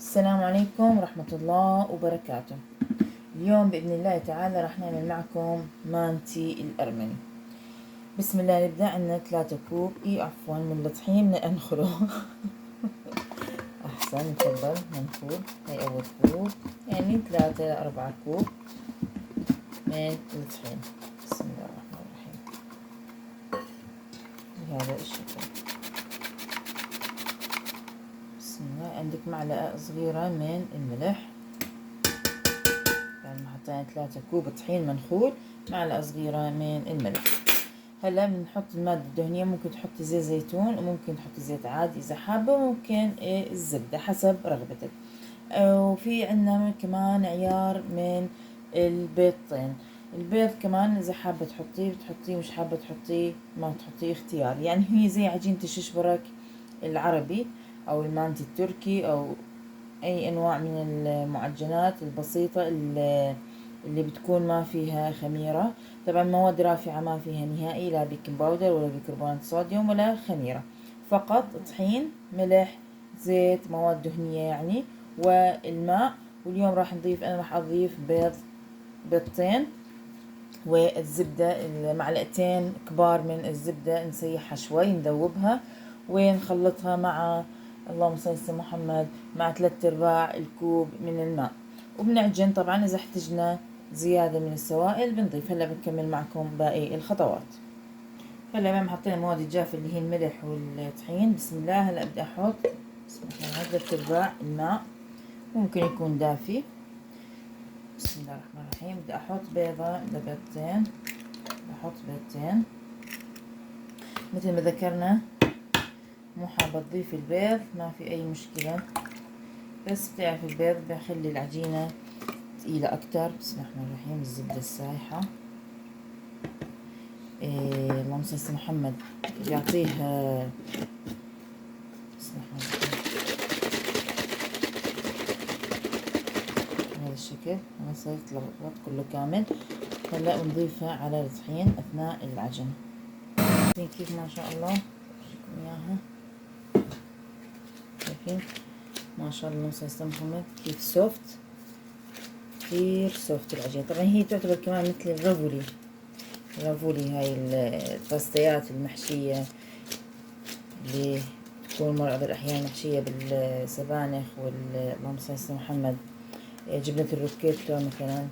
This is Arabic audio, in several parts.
السلام عليكم ورحمة الله وبركاته. اليوم بإذن الله تعالى راح نعمل معكم مانتي الأرمني. بسم الله نبدأ. عندنا 3 كوب عفوا من الطحين ننخله أحسن تفضل منخول. هاي أول كوب، يعني 3 إلى 4 كوب من الطحين. بسم الله الرحمن الرحيم بهذا الشكل. بسم الله. عندك معلقة صغيرة من الملح، بعد ما حطينا 3 كوب طحين منخول، معلقة صغيرة من الملح. هلا بنحط المادة الدهنية، ممكن تحطي زيت زيتون وممكن تحطي زيت عادي إذا حابة، ممكن الزبدة حسب رغبتك. وفي عندنا كمان عيار من البيضتين. البيض كمان إذا حابة تحطيه بتحطيه، مش حابة تحطيه ما تحطيه، اختيار. يعني هي زي عجينة الششبرك العربي أو المانتي التركي أو أي أنواع من المعجنات البسيطة اللي بتكون ما فيها خميرة. طبعا مواد رافعة ما فيها نهائي، لا بيكنج باودر ولا بيكربونات صوديوم ولا خميرة، فقط طحين، ملح، زيت، مواد دهنية يعني، والماء. واليوم راح نضيف، أنا راح أضيف بيضتين والزبدة، معلقتين كبار من الزبدة نسيحها شوي، نذوبها ونخلطها مع، اللهم صل على محمد، مع 3/4 الكوب من الماء، وبنعجن. طبعا إذا احتجنا زيادة من السوائل بنضيف. هلا بنكمل معكم باقي الخطوات. هلا ما حطينا المواد الجافة اللي هي الملح والطحين. بسم الله. هلا بدي أحط، بسم الله، 3/4 الماء، ممكن يكون دافي. بسم الله الرحمن الرحيم. بدي أحط بيضة لبيضتين، بحط بيضتين مثل ما ذكرنا. مو حابة تضيفي البيض ما في أي مشكلة، بس بتعرف البيض بخلي العجينة تقيلة أكتر. بسم الله الرحمن الرحيم. الزبدة السايحة، اللهم صل على محمد، بيعطيها. بسم الله الرحمن الرحيم. بهذا الشكل أنا صرت لغط كله كامل. هلا بنضيفها على الطحين أثناء العجن. كيف ما شاء الله أوريكم إياها. شايفين ما شاء الله، اللهم صل على محمد، كيف سوفت، كثير سوفت العجينة. طبعا هي تعتبر كمان مثل الرافولي. هاي الباستيات المحشية اللي تكون بعض الأحيان محشية بالسبانخ اللهم صل على محمد، جبنة الروكيتو مثلا.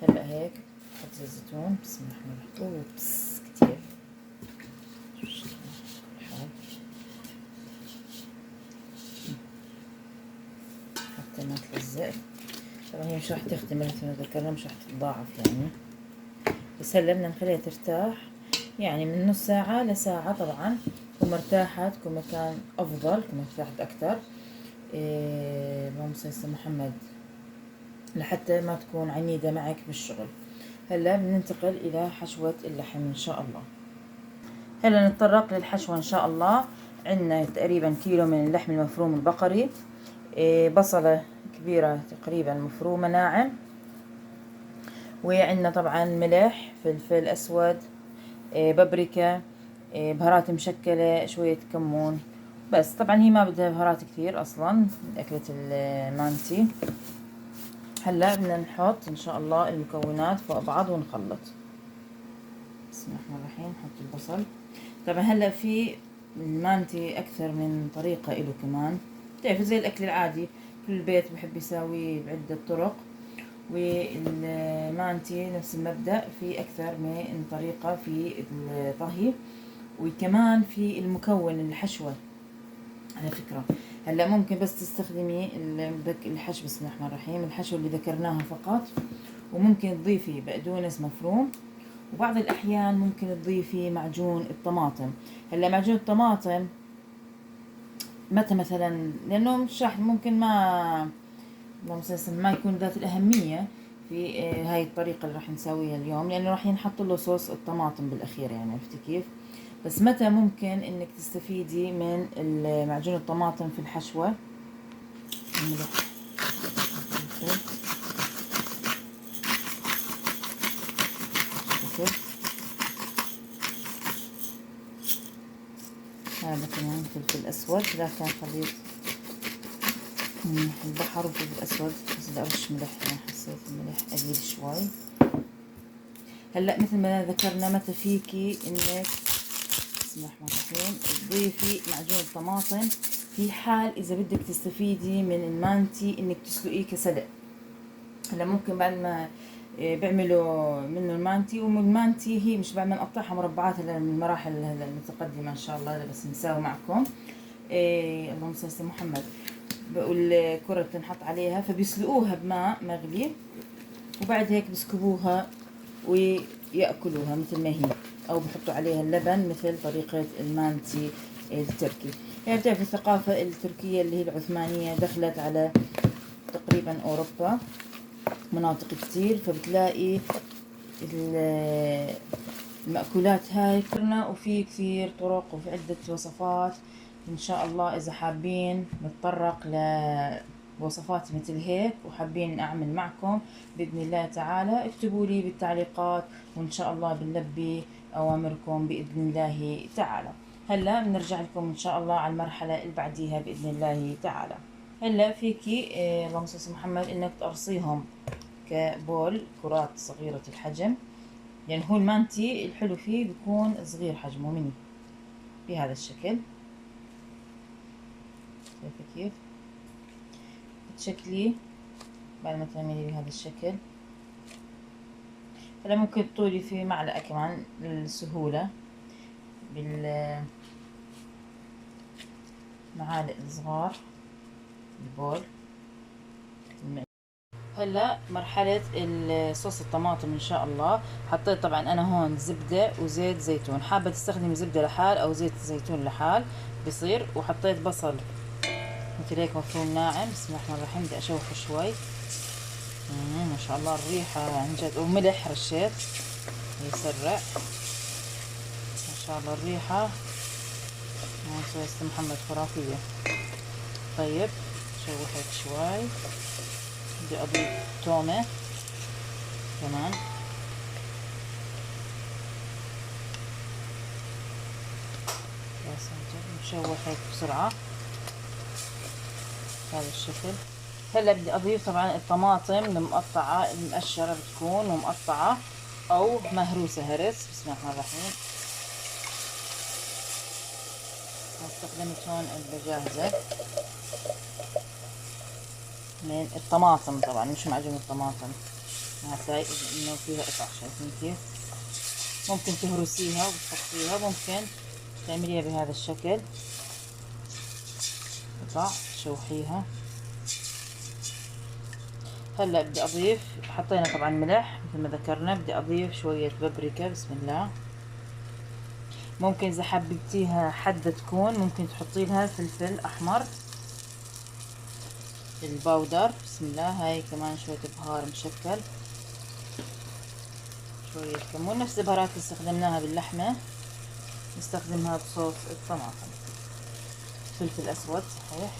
هلا هيك نحط زيت زيتون. بسم الله الرحمن الرحيم. اوبس كتير. حطينا الزيت. طبعا هي مش راح تختمر مثل ما ذكرنا، مش راح تتضاعف يعني، بس هلا بدنا نخليها ترتاح يعني من نص ساعة لساعة. طبعا تكون مرتاحة، تكون مكان أفضل، تكون ارتاحت أكتر. اللهم صل على محمد، لحتى ما تكون عنيدة معك بالشغل. هلا بننتقل إلى حشوة اللحم إن شاء الله. هلا نتطرق للحشوة إن شاء الله. عندنا تقريبا كيلو من اللحم المفروم البقري، بصلة كبيرة تقريبا مفرومة ناعم، وعندنا طبعا ملح، فلفل أسود، بابريكا، بهارات مشكلة، شوية كمون. بس طبعا هي ما بدها بهارات كثير أصلا أكلة المانتي. هلا بدنا نحط إن شاء الله المكونات فوق بعض ونخلط. بسم الله الرحمن الرحيم. نحط البصل. طبعا هلا في المانتي أكثر من طريقة إله كمان، بتعرفوا زي الأكل العادي، كل بيت بحب يساويه بعدة طرق، والمانتي نفس المبدأ، في أكثر من طريقة في الطهي، وكمان في المكون الحشوة على فكرة. هلا ممكن بس تستخدمي الحشو، بسم الله الرحمن الرحيم، الحشو اللي ذكرناها فقط، وممكن تضيفي بقدونس مفروم، وبعض الأحيان ممكن تضيفي معجون الطماطم. هلا معجون الطماطم متى مثلا، لأنه مش راح ممكن ما ما يكون ذات الأهمية في هاي الطريقة اللي راح نسويها اليوم، لأنه راح ينحط له صوص الطماطم بالأخير يعني، عرفتي كيف؟ بس متى ممكن إنك تستفيدي من معجون الطماطم في الحشوة؟ هذا كمان فلفل أسود، ذا كان خليط من البحر والفلفل الأسود، بس بدي أرش ملح، أنا حسيت الملح قليل شوي. هلا مثل ما ذكرنا متى فيكي إنك بسم الله الرحمن الرحيم تضيفي معجون الطماطم في حال إذا بدك تستفيدي من المانتي إنك تسلقيه كسلق. هلا ممكن بعد ما بيعملوا منه المانتي، والمانتي هي مش بعد ما نقطعها مربعات هلا من المراحل هلا المتقدمة إن شاء الله، بس نساوي معكم. اللهم صل على محمد. والكرة بتنحط عليها فبيسلقوها بماء مغلي، وبعد هيك بسكبوها ويأكلوها مثل ما هي، أو بحطوا عليها اللبن مثل طريقة المانتي التركي. يعني بتعرف الثقافة التركية اللي هي العثمانية دخلت على تقريبا أوروبا مناطق كتير، فبتلاقي المأكولات هاي كلنا، وفي كثير طرق وفي عدة وصفات. إن شاء الله إذا حابين نتطرق لوصفات مثل هيك وحابين أعمل معكم بإذن الله تعالى، اكتبوا لي بالتعليقات وإن شاء الله بنلبي أوامركم بإذن الله تعالى. هلا بنرجع لكم إن شاء الله على المرحلة اللي بعديها بإذن الله تعالى. هلا فيكي اللهم صل على محمد إنك تقرصيهم كبول كرات صغيرة الحجم، يعني هو المانتي الحلو فيه بيكون صغير حجمه مني بهذا الشكل. شايفة كيف بتشكليه بعد ما تعملي بهذا الشكل. هلا ممكن تطولي فيه معلقة كمان للسهولة بالمعالق الصغار البول. هلا مرحلة الصوص الطماطم ان شاء الله. حطيت طبعا انا هون زبدة وزيت زيتون، حابة تستخدمي زبدة لحال او زيت زيتون لحال بصير. وحطيت بصل مثل هيك مفروم ناعم. بسم الله الرحمن الرحيم. بدي اشوحه شوي. ما شاء الله الريحة عن جد. وملح رشيت يسرع ما شاء الله الريحة. محمد خرافية. طيب شوح هيك شوي. بدي اضيف تومة كمان. يا ساتر. نشوح هيك بسرعة بهذا الشكل. هلا بدي اضيف طبعا الطماطم المقطعة المقشرة بتكون ومقطعة او مهروسة هرس. بسم الله الرحمن الرحيم. استخدمت هون علبة جاهزة من الطماطم طبعا مش معجون الطماطم. هتلاقي انه فيها قطع. شايفين كيف؟ ممكن تهرسيها وتحطيها، ممكن تعمليها بهذا الشكل قطع تشوحيها. هلا بدي اضيف، حطينا طبعا ملح مثل ما ذكرنا. بدي اضيف شوية بابريكا. بسم الله. ممكن اذا حبيتيها حادة تكون ممكن تحطي لها فلفل احمر الباودر. بسم الله. هاي كمان شوية بهار مشكل، شوية كمون، نفس البهارات اللي استخدمناها باللحمة نستخدمها بصوص الطماطم. فلفل اسود صحيح.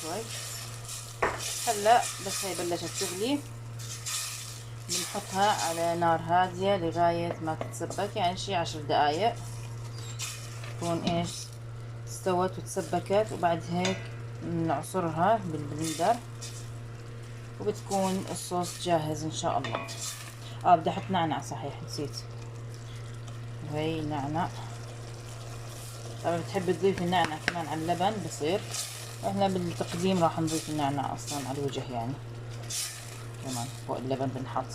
شوي. هلا بس هي بلشت تغلي بنحطها على نار هادية لغاية ما تتسبك، يعني شي 10 دقايق تكون ايش استوت وتسبكت. وبعد هيك نعصرها بالبلندر وبتكون الصوص جاهز ان شاء الله. بدي احط نعناع صحيح نسيت. وهي نعناع. طبعا بتحبي تضيفي النعناع كمان على اللبن بصير. احنا بالتقديم راح نضيف النعناع اصلا على الوجه، يعني كمان فوق اللبن بنحط.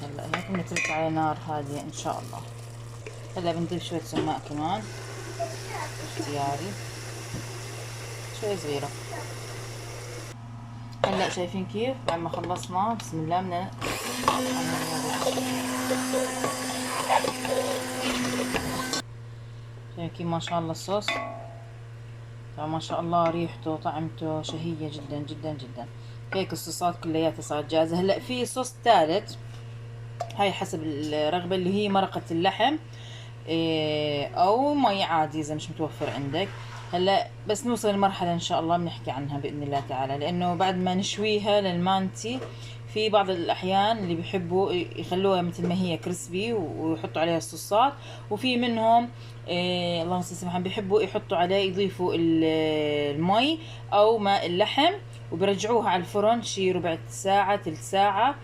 هلا هيك بنترك على نار هادية ان شاء الله. هلا بنضيف شوية سماق كمان اختياري، شوية صغيرة. هلا شايفين كيف بعد ما خلصنا بسم الله بدنا شايفين كيف ما شاء الله الصوص. طبعا ما شاء الله ريحته طعمته شهية جدا جدا جدا. هيك الصوصات كلياتها صارت جاهزة. هلا في صوص ثالث، هاي حسب الرغبة، اللي هي مرقة اللحم. او مي عادي اذا مش متوفر عندك. هلا بس نوصل لمرحلة ان شاء الله بنحكي عنها باذن الله تعالى، لانه بعد ما نشويها للمانتي في بعض الاحيان اللي بيحبوا يخلوها مثل ما هي كريسبي ويحطوا عليها الصوصات، وفي منهم اللهم صل على محمد بيحبوا يحطوا عليه يضيفوا المي او ماء اللحم، وبرجعوها على الفرن شي ربع ساعة ثلث ساعة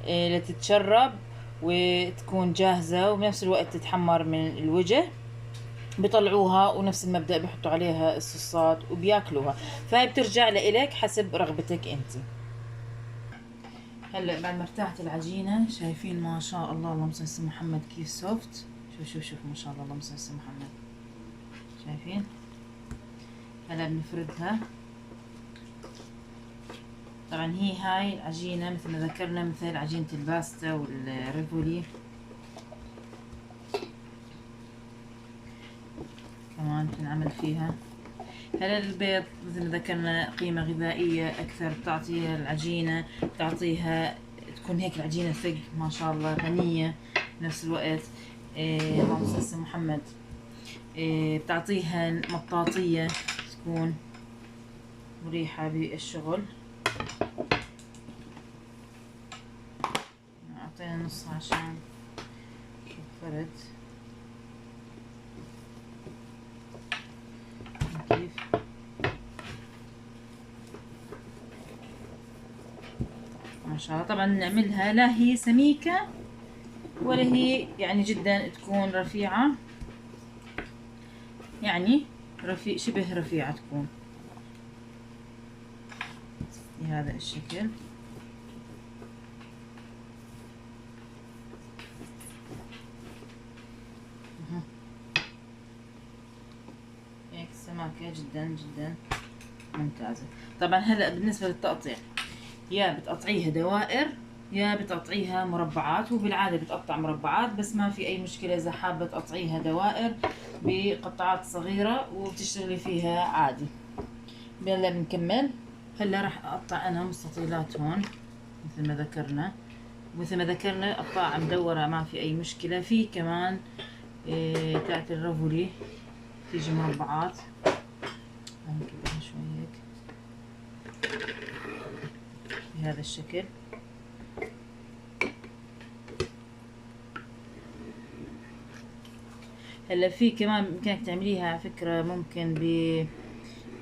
لتتشرب وتكون جاهزة، وبنفس الوقت تتحمر من الوجه. بيطلعوها ونفس المبدأ بيحطوا عليها الصوصات وبياكلوها. فهي بترجع لإلك حسب رغبتك انت. هلا بعد ما ارتاحت العجينة، شايفين ما شاء الله اللهم صل على محمد كيف سوفت. شوف ما شاء الله اللهم صل على محمد. شايفين؟ هلا بنفردها. طبعا هاي العجينة مثل ما ذكرنا مثل عجينة الباستا والريفولي. كمان بنعمل فيها. هلا البيض مثل ما ذكرنا قيمة غذائية أكثر بتعطيها العجينة، بتعطيها تكون هيك العجينة ثق ما شاء الله غنية بنفس الوقت. اللهم صل على محمد. بتعطيها مطاطية تكون مريحة بالشغل. أعطينا نص عشان فرد كيف. ما شاء الله. طبعا نعملها لا هي سميكة ولا هي يعني جدا تكون رفيعة، يعني شبه رفيعة تكون بهذا الشكل. هيك سماكة جدا جدا ممتازة. طبعا هلا بالنسبة للتقطيع، يا بتقطعيها دوائر يا بتقطعيها مربعات، وبالعادة بتقطع مربعات، بس ما في أي مشكلة إذا حابة تقطعيها دوائر بقطعات صغيرة وبتشتغلي فيها عادي. يلا بنكمل. هلا راح أقطع أنا مستطيلات هون مثل ما ذكرنا، ومثل ما ذكرنا قطاعة مدورة ما في أي مشكلة. في كمان تاعت الرافولي تيجي مربعات. هنكبرها شوي هيك بهذا الشكل. هلا في كمان بإمكانك تعمليها على فكرة، ممكن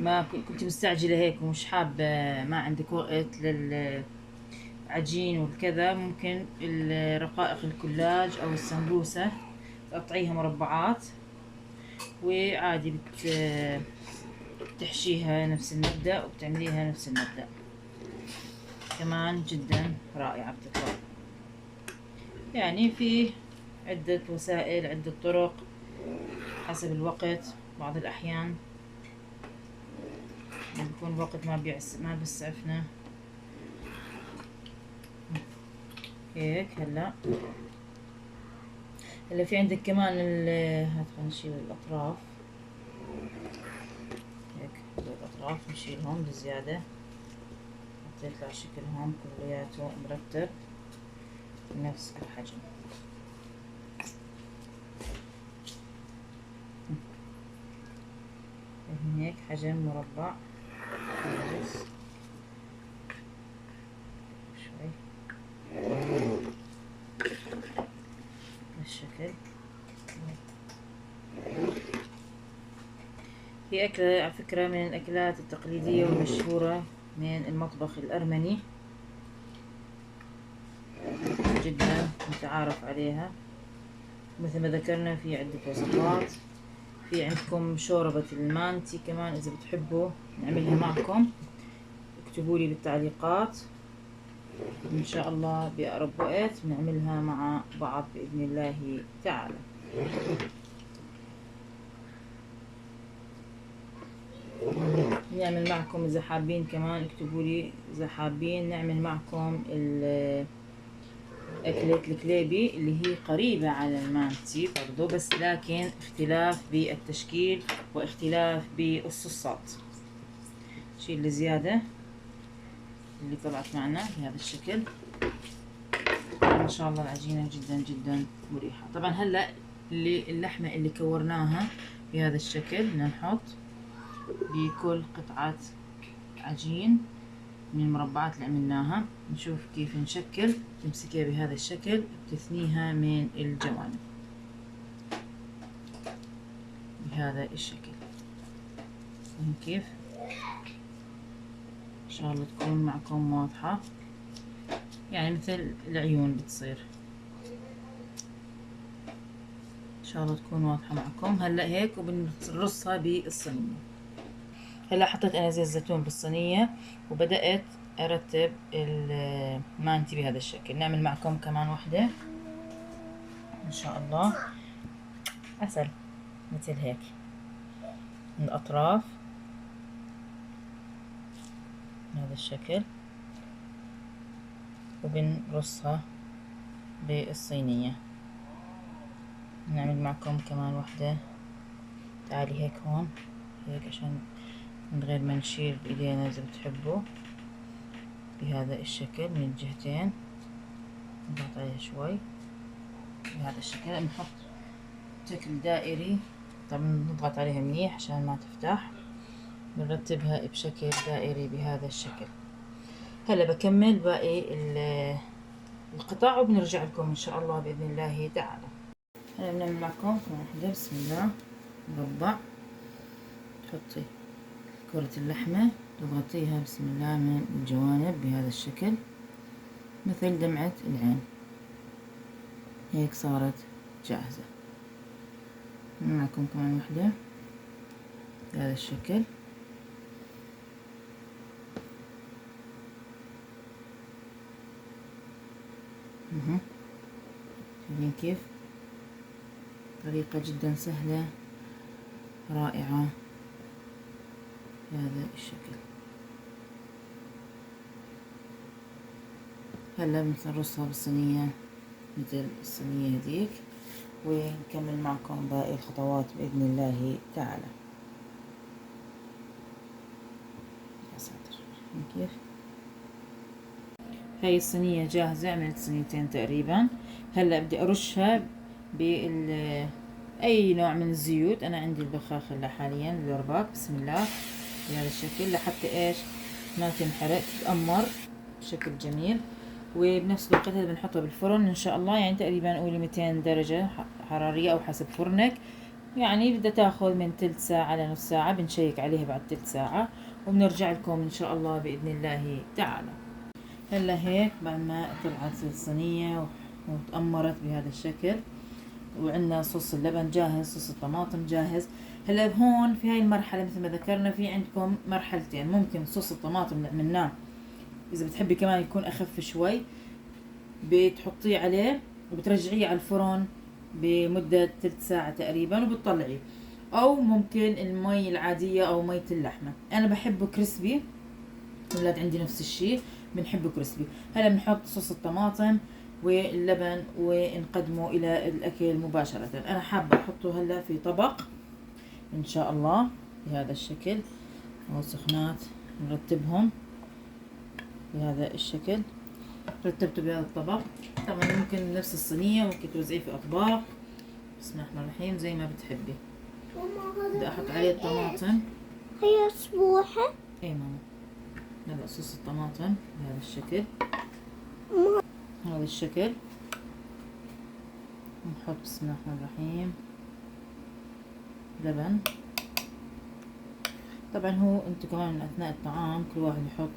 ما كنت مستعجلة هيك ومش حابة ما عندك وقت للعجين والكذا، ممكن الرقائق الكلاج أو السمبوسة تقطعيها مربعات وعادي بتحشيها نفس المبدأ وبتعمليها نفس المبدأ. كمان جدا رائعة بتطلع. يعني في عدة وسائل، عدة طرق حسب الوقت. بعض الأحيان بيكون الوقت ما بيسعفنا هيك. هلا في عندك كمان هات خلينا نشيل الأطراف هيك. الأطراف نشيلهم بزيادة حتى يطلع شكلهم كلياته مرتب بنفس الحجم. هيك حجم مربع شوي بالشكل. هي أكلة على فكرة من الأكلات التقليدية والمشهورة من المطبخ الأرمني، جدا متعارف عليها. مثل ما ذكرنا في عدة وصفات. في عندكم شوربة المانتي كمان إذا بتحبوا نعملها معكم، اكتبوا لي بالتعليقات إن شاء الله بأقرب وقت بنعملها مع بعض بإذن الله تعالى. نعمل معكم إذا حابين كمان اكتبوا لي إذا حابين نعمل معكم أكلة الكليبي اللي هي قريبة على المانتي برضو، بس لكن اختلاف بالتشكيل واختلاف بالصوصات. شيل الزيادة اللي طلعت معنا بهذا الشكل. ما شاء الله العجينة جدا جدا مريحة. طبعا هلا اللحمة اللي كورناها بهذا الشكل. بدنا نحط بكل قطعة عجين من المربعات اللي عملناها. نشوف كيف نشكل. تمسكيها بهذا الشكل، بتثنيها من الجوانب بهذا الشكل. كيف ان شاء الله تكون معكم واضحة، يعني مثل العيون بتصير. ان شاء الله تكون واضحة معكم. هلا هيك وبنرصها بالصينية. هلا حطيت انا زيت زيتون بالصينية وبدأت ارتب المانتي بهذا الشكل. نعمل معكم كمان وحدة ان شاء الله عسل مثل هيك من الاطراف بهذا الشكل، وبنرصها بالصينية. نعمل معكم كمان وحدة. تعالي هيك هون هيك عشان من غير ما نشيل بايدينا اذا بتحبوا بهذا الشكل من الجهتين. نضغط عليها شوي بهذا الشكل. نحط شكل دائري، طبعا نضغط عليها منيح عشان ما تفتح. بنرتبها بشكل دائري بهذا الشكل. هلا بكمل باقي القطع وبنرجع لكم ان شاء الله باذن الله تعالى. هلا بنعمل معكم واحدة. بسم الله. مربع، تحطي كرة اللحمة تضغطيها بسم الله من الجوانب بهذا الشكل مثل دمعة العين. هيك صارت جاهزة. معكم كمان وحدة بهذا الشكل. شايفين كيف؟ طريقة جدا سهلة رائعة بهذا الشكل. هلا بنرصها بالصينية مثل الصينية هذيك، ونكمل معكم باقي الخطوات بإذن الله تعالى. يا ساتر كيف. هاي الصينية جاهزة، عملت صينيتين تقريبا. هلا بدي ارشها اي نوع من الزيوت. انا عندي البخاخ هلا حاليا الورباك. بسم الله بهذا الشكل لحتى ايش ما تنحرق، تتأمر بشكل جميل. وبنفس الوقت هذا بنحطه بالفرن ان شاء الله، يعني تقريبا قولي 200 درجة حرارية او حسب فرنك. يعني بدها تاخذ من تلت ساعة لنص ساعة. بنشيك عليها بعد تلت ساعة وبنرجع لكم ان شاء الله باذن الله تعالى. هلا هيك بعد ما طلعت الصينية وتأمرت بهذا الشكل، وعندنا صوص اللبن جاهز، صوص الطماطم جاهز. هلا هون في هاي المرحلة مثل ما ذكرنا في عندكم مرحلتين. ممكن صوص الطماطم اللي عملناه إذا بتحبي كمان يكون أخف شوي بتحطيه عليه وبترجعيه على الفرن بمدة تلت ساعة تقريبا وبتطلعيه. أو ممكن المي العادية أو مية اللحمة. أنا بحبه كريسبي، الولاد عندي نفس الشيء بنحبه كريسبي. هلا بنحط صوص الطماطم واللبن ونقدمه الى الاكل مباشرة. انا حابة احطه هلا في طبق ان شاء الله بهذا الشكل. سخنات نرتبهم بهذا الشكل. رتبته بهذا الطبق. طبعا ممكن نفس الصينية ممكن توزعيه في اطباق. بسم الله الرحمن الرحيم زي ما بتحبي. بدي احط عليه الطماطم. هي سبوحة. اي ماما. هذا صوص الطماطم بهذا الشكل. هذا الشكل. نحط بسم الله الرحمن الرحيم لبن. طبعا هو انتو كمان من اثناء الطعام كل واحد يحط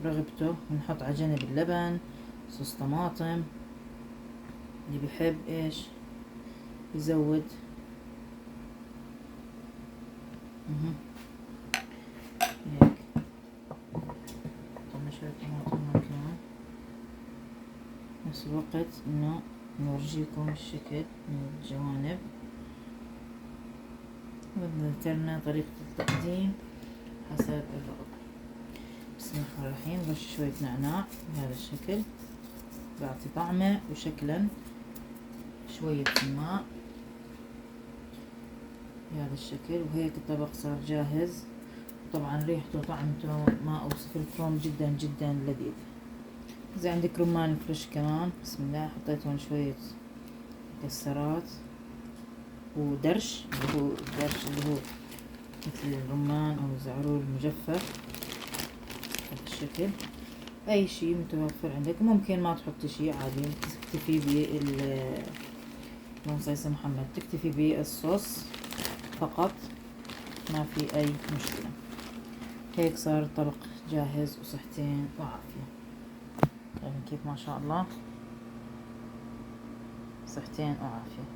رغبته. ونحط على جنب اللبن، صوص طماطم، اللي بيحب ايش يزود. هيك طبعا شوية طماطم كمان. نفس الوقت انه نورجيكم الشكل من الجوانب. وذكرنا طريقة التقديم حسب الرغبة. بسم الله الرحمن الرحيم. رش شوية نعناع بهذا الشكل بعطي طعمه وشكلا. شوية ماء بهذا الشكل. وهيك الطبق صار جاهز. طبعا ريحته وطعمته ما اوصف لكم، جدا جدا لذيذ. اذا عندك رمان فريش كمان بسم الله. حطيت هون شوية مكسرات ودرش، اللي هو الدرش اللي هو مثل الرمان أو الزعرور المجفف بهذا الشكل. أي شي متوفر عندك، ممكن ما تحطي شي عادي، تكتفي بال اللهم صل على محمد، تكتفي بالصوص فقط، ما في أي مشكلة. هيك صار الطبق جاهز، وصحتين وعافية. شايفين كيف ما شاء الله، صحتين وعافية.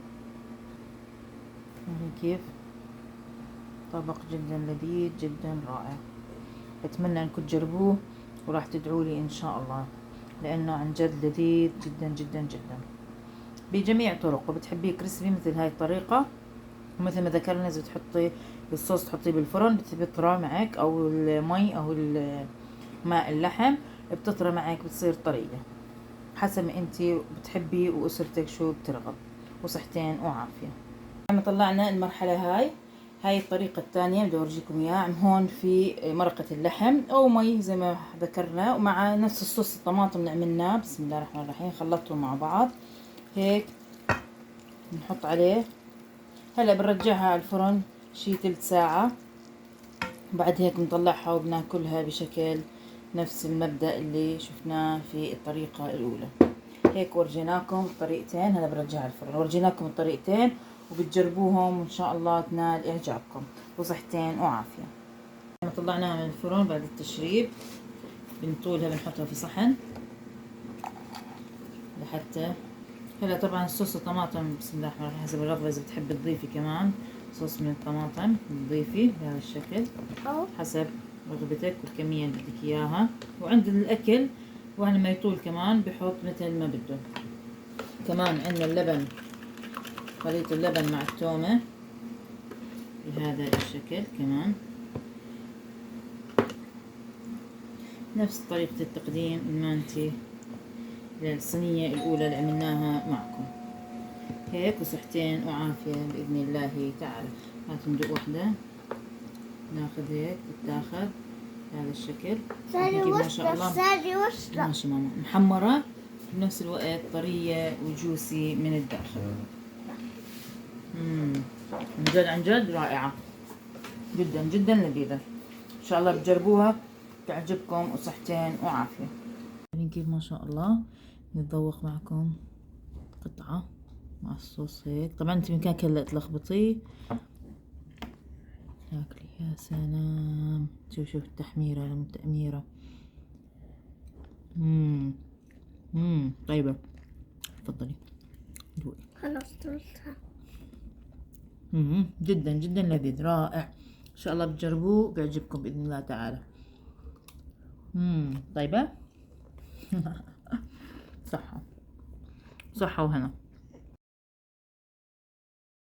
شايفين كيف طبق جدا لذيذ جدا رائع. أتمنى أنكم تجربوه وراح تدعولي إن شاء الله، لأنه عن جد لذيذ جدا جدا جدا بجميع طرقه. بتحبيه كريسبي مثل هاي الطريقة، ومثل ما ذكرنا إذا بتحطي الصوص تحطيه بالفرن بتطرى معك، أو المي أو ماء اللحم بتطرى معك، بتصير طرية حسب ما انتي بتحبي وأسرتك شو بترغب. وصحتين وعافية. لما طلعنا المرحلة هاي الطريقة الثانية بدي أورجيكم إياها. هون في مرقة اللحم أو مي زي ما ذكرنا، ومع نفس الصوص الطماطم اللي عملناه. بسم الله الرحمن الرحيم. خلطتهم مع بعض هيك، نحط عليه. هلا بنرجعها على الفرن شي 3 ساعة. بعد هيك بنطلعها وبناكلها بشكل نفس المبدأ اللي شفناه في الطريقة الأولى. هيك ورجيناكم الطريقتين. هلا برجعها على الفرن. ورجيناكم الطريقتين وبتجربوهم وإن شاء الله تنال إعجابكم. وصحتين وعافية. لما طلعناها من الفرن بعد التشريب بنطولها، بنحطها في صحن لحتى هلا طبعا صوص الطماطم بسم الله الرحمن الرحيم حسب الرغبة. إذا بتحبي تضيفي كمان صوص من الطماطم تضيفي بهذا الشكل حسب رغبتك والكمية اللي بدك إياها. وعند الأكل وعند ما يطول كمان بحط مثل ما بده. كمان عندنا اللبن، خليط اللبن مع التومة بهذا الشكل كمان، نفس طريقة التقديم المانتي للصينية الأولى اللي عملناها معكم. هيك وصحتين وعافية بإذن الله تعالى. هات ندوق وحدة، ناخذ هيك تتاخذ بهذا الشكل. ما شاء الله ماشي ماما، محمرة بنفس الوقت طرية وجوسي من الداخل. من جد عن جد رائعة جدا جدا لذيذة. إن شاء الله بتجربوها تعجبكم. وصحتين وعافية. شايفين كيف ما شاء الله. نتذوق معكم قطعة مع الصوص هيك. طبعا انت بإمكانك هلا تلخبطيه تاكلي. يا سلام، شوف التحميرة التأميرة. طيبة. تفضلي دوقي. خلاص طلعتها. جدا جدا لذيذ رائع. ان شاء الله بتجربوه بيعجبكم باذن الله تعالى. طيبة. صحة صحة وهنا.